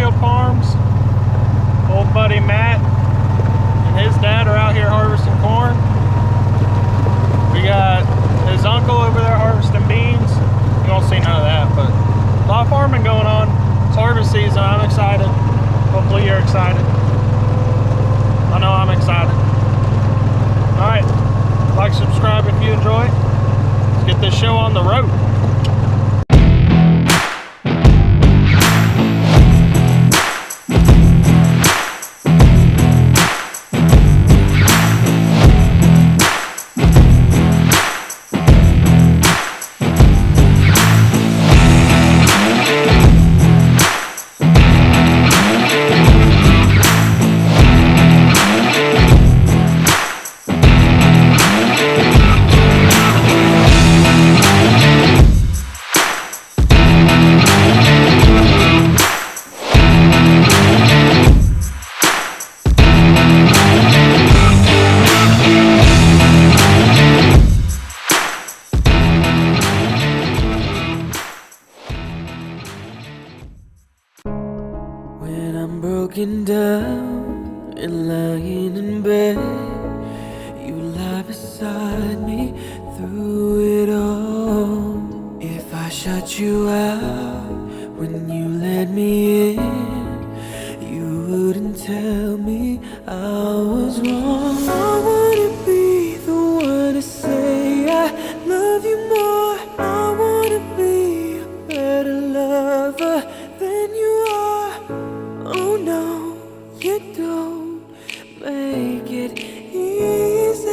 Fairfield Farms. Old buddy Matt and his dad are out here harvesting corn. We got his uncle over there harvesting beans. You won't see none of that, but a lot of farming going on. It's harvest season. I'm excited. Hopefully you're excited. I know I'm excited. All right, like, subscribe if you enjoy. Let's get this show on the road. Broken down and lying in bed, you lie beside me through it all. If I shut you out when you let me in, you wouldn't tell me I was wrong. I wanna be the one to say I love you more. I wanna be a better lover than you are. Oh no, you don't make it easy.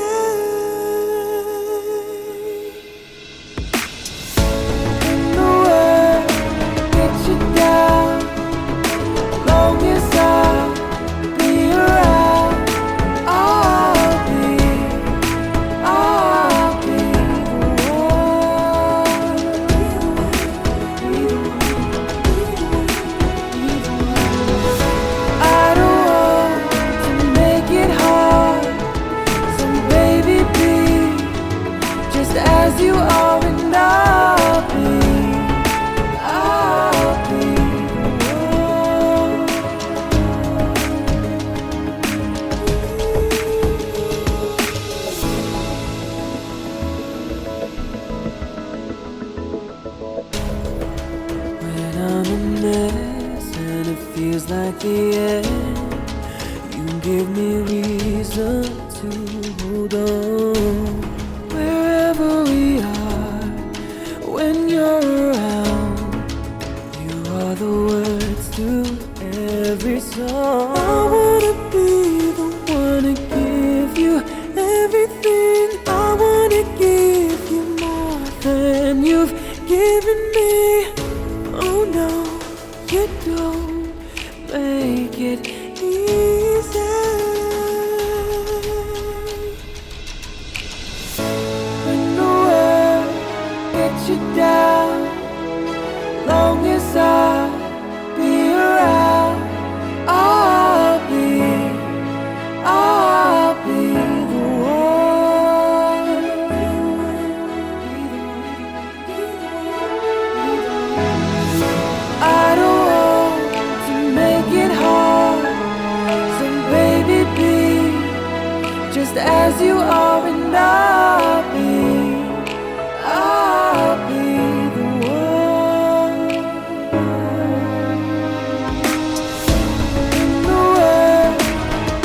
When the world gets you down, long as I'll be around, I'll be the one. I don't want to make it hard, so baby be just as you are, and I'll be the one. When I'm a mess and it feels like the end, you give me reason to hold on. Wherever we are, when you're around, you are the words to every song. I wanna be the one to give you everything. I wanna give you more than you've given me. Oh no, you don't make it easy. When the world gets you down, long as I'll be around, I'll be the one. I don't want to make it hard, so baby be just as you are, and I'll be the one. When the world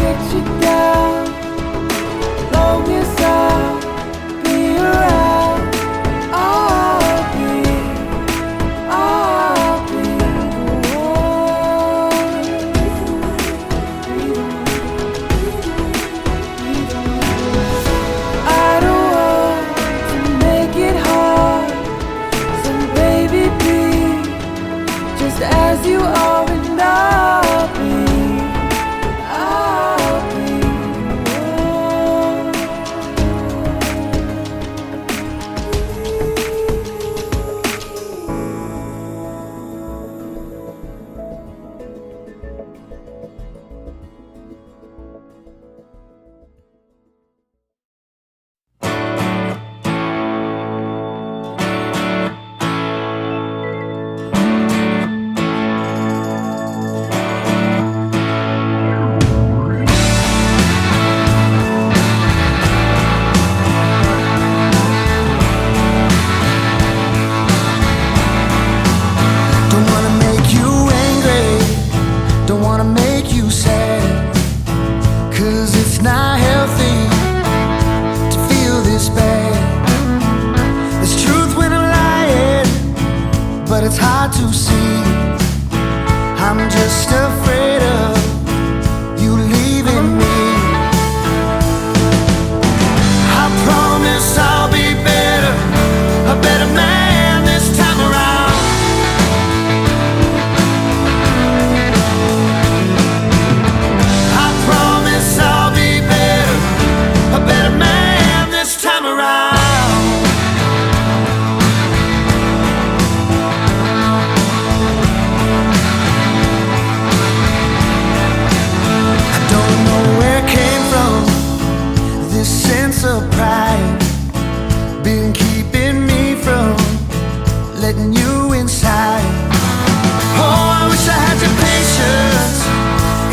gets you down, long as I'll be around, I'll be the one. I don't want to make it hard, so baby be just as you are, and I'll be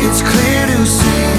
It's clear to see